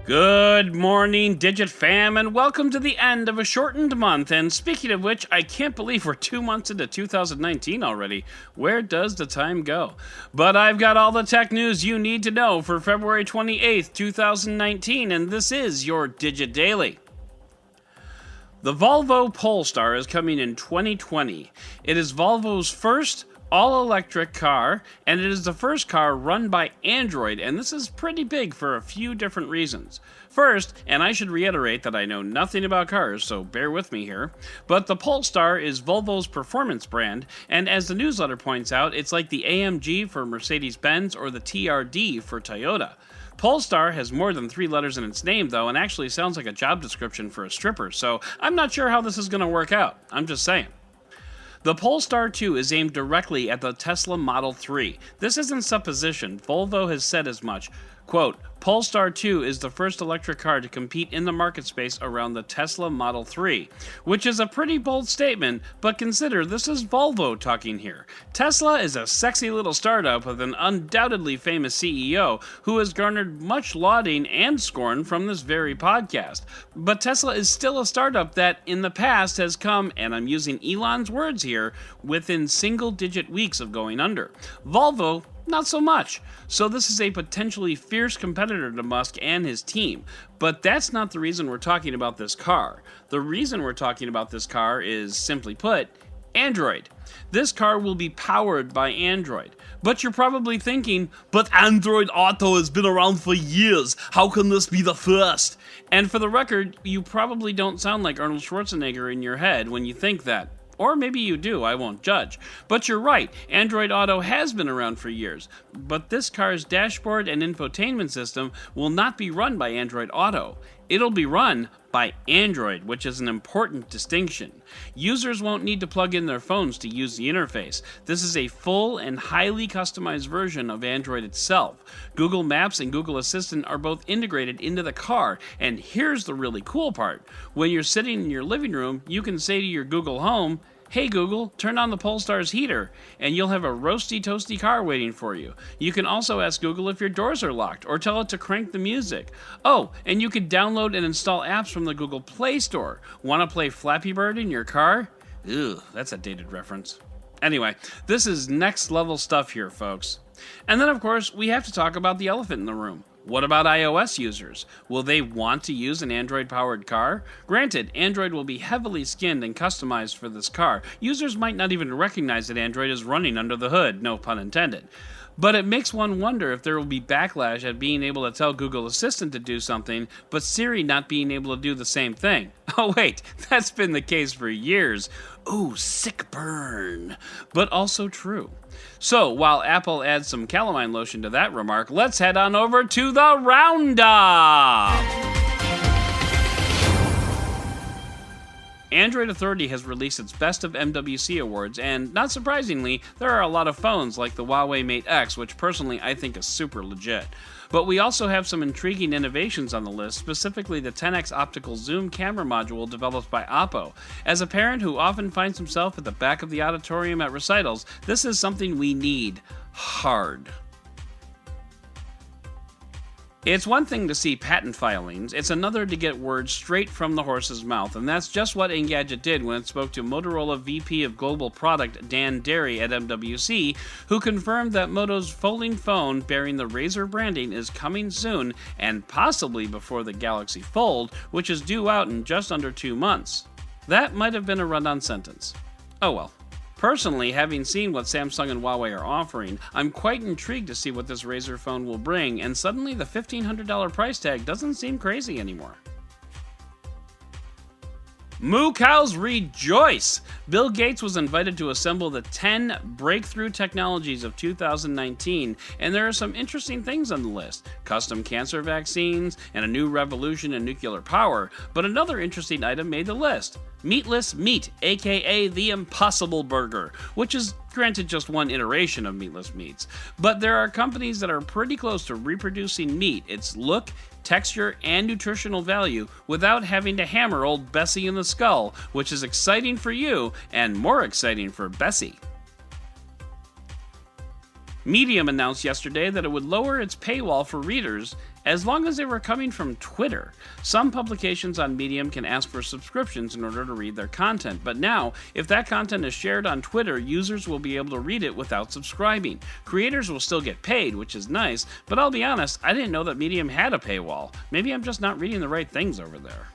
Good morning, Digit fam, and welcome to the end of a shortened month. And speaking of which, I can't believe we're 2 months into 2019 already. Where does the time go? But I've got all the tech news you need to know for February 28th, 2019, and this is your Digit Daily. The Volvo Polestar is coming in 2020. It is Volvo's first all-electric car, and it is the first car run by Android, and this is pretty big for a few different reasons. First, and I should reiterate that I know nothing about cars, so bear with me here, but the Polestar is Volvo's performance brand, and as the newsletter points out, it's like the AMG for Mercedes-Benz or the TRD for Toyota. Polestar has more than 3 letters in its name, though, and actually sounds like a job description for a stripper, so I'm not sure how this is going to work out. I'm just saying. The Polestar 2 is aimed directly at the Tesla Model 3. This isn't supposition. Volvo has said as much. Quote, Polestar 2 is the first electric car to compete in the market space around the Tesla Model 3, which is a pretty bold statement, but consider this is Volvo talking here. Tesla is a sexy little startup with an undoubtedly famous CEO who has garnered much lauding and scorn from this very podcast. But Tesla is still a startup that in the past has come, and I'm using Elon's words here, within single-digit weeks of going under. Volvo, not so much. So this is a potentially fierce competitor to Musk and his team. But that's not the reason we're talking about this car. The reason we're talking about this car is, simply put, Android. This car will be powered by Android. But you're probably thinking, but Android Auto has been around for years. How can this be the first? And for the record, you probably don't sound like Arnold Schwarzenegger in your head when you think that. Or maybe you do, I won't judge. But you're right, Android Auto has been around for years. But this car's dashboard and infotainment system will not be run by Android Auto. It'll be run by Android, which is an important distinction. Users won't need to plug in their phones to use the interface. This is a full and highly customized version of Android itself. Google Maps and Google Assistant are both integrated into the car, and here's the really cool part. When you're sitting in your living room, you can say to your Google Home, "Hey Google, turn on the Polestar's heater," and you'll have a roasty toasty car waiting for you. You can also ask Google if your doors are locked, or tell it to crank the music. Oh, and you can download and install apps from the Google Play Store. Want to play Flappy Bird in your car? Ew, that's a dated reference. Anyway, this is next level stuff here, folks. And then of course, we have to talk about the elephant in the room. What about iOS users? Will they want to use an Android-powered car? Granted, Android will be heavily skinned and customized for this car. Users might not even recognize that Android is running under the hood, no pun intended. But it makes one wonder if there will be backlash at being able to tell Google Assistant to do something, but Siri not being able to do the same thing. Oh wait, that's been the case for years. Ooh, sick burn. But also true. So, while Apple adds some calamine lotion to that remark, let's head on over to the roundup! Android Authority has released its Best of MWC awards, and not surprisingly, there are a lot of phones like the Huawei Mate X, which personally I think is super legit. But we also have some intriguing innovations on the list, specifically the 10x optical zoom camera module developed by Oppo. As a parent who often finds himself at the back of the auditorium at recitals, this is something we need hard. It's one thing to see patent filings, it's another to get words straight from the horse's mouth, and that's just what Engadget did when it spoke to Motorola VP of Global Product Dan Derry at MWC, who confirmed that Moto's folding phone bearing the Razr branding is coming soon, and possibly before the Galaxy Fold, which is due out in just under 2 months. That might have been a run-on sentence. Oh well. Personally, having seen what Samsung and Huawei are offering, I'm quite intrigued to see what this Razr phone will bring, and suddenly the $1,500 price tag doesn't seem crazy anymore. Moo cows rejoice! Bill Gates was invited to assemble the 10 breakthrough technologies of 2019, and there are some interesting things on the list. Custom cancer vaccines, and a new revolution in nuclear power, but another interesting item made the list. Meatless meat, aka the Impossible Burger, which is granted just one iteration of meatless meats. But there are companies that are pretty close to reproducing meat, its look, texture, and nutritional value without having to hammer old Bessie in the skull, which is exciting for you and more exciting for Bessie. Medium announced yesterday that it would lower its paywall for readers as long as they were coming from Twitter. Some publications on Medium can ask for subscriptions in order to read their content, but now, if that content is shared on Twitter, users will be able to read it without subscribing. Creators will still get paid, which is nice, but I'll be honest, I didn't know that Medium had a paywall. Maybe I'm just not reading the right things over there.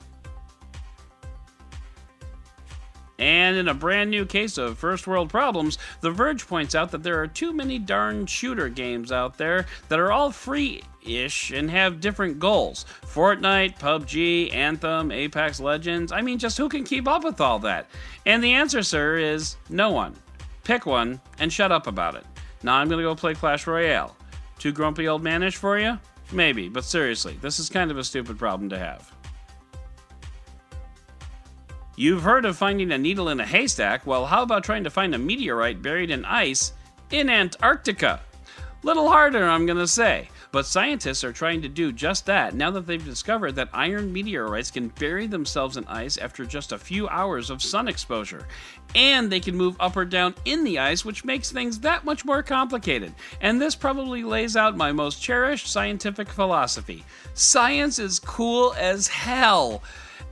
And in a brand new case of first world problems, The Verge points out that there are too many darn shooter games out there that are all free-ish and have different goals. Fortnite, PUBG, Anthem, Apex Legends. I mean, just who can keep up with all that? And the answer, sir, is no one. Pick one and shut up about it. Now I'm going to go play Clash Royale. Too grumpy old manish for you? Maybe, but seriously, this is kind of a stupid problem to have. You've heard of finding a needle in a haystack. Well, how about trying to find a meteorite buried in ice in Antarctica? Little harder, I'm gonna say. But scientists are trying to do just that now that they've discovered that iron meteorites can bury themselves in ice after just a few hours of sun exposure. And they can move up or down in the ice, which makes things that much more complicated. And this probably lays out my most cherished scientific philosophy. Science is cool as hell,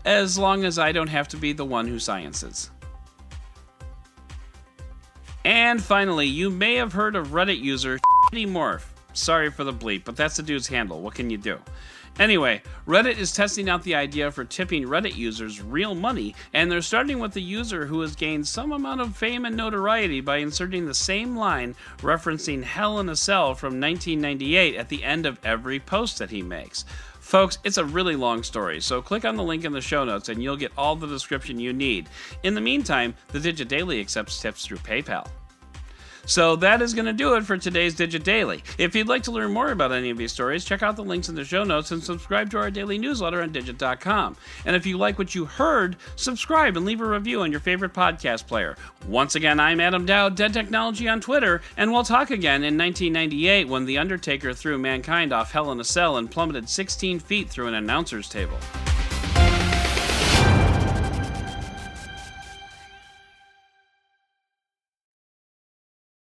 as long as I don't have to be the one who sciences. And finally, you may have heard of Reddit user Morph. Sorry for the bleep, but that's the dude's handle. What can you do? Anyway, Reddit is testing out the idea for tipping Reddit users real money, and they're starting with a user who has gained some amount of fame and notoriety by inserting the same line referencing Hell in a Cell from 1998 at the end of every post that he makes. Folks, it's a really long story, so click on the link in the show notes and you'll get all the description you need. In the meantime, the Digit Daily accepts tips through PayPal. So that is going to do it for today's Digit Daily. If you'd like to learn more about any of these stories, check out the links in the show notes and subscribe to our daily newsletter on Digit.com. And if you like what you heard, subscribe and leave a review on your favorite podcast player. Once again, I'm Adam Dowd, Dead Technology on Twitter, and we'll talk again in 1998 when The Undertaker threw mankind off Hell in a Cell and plummeted 16 feet through an announcer's table.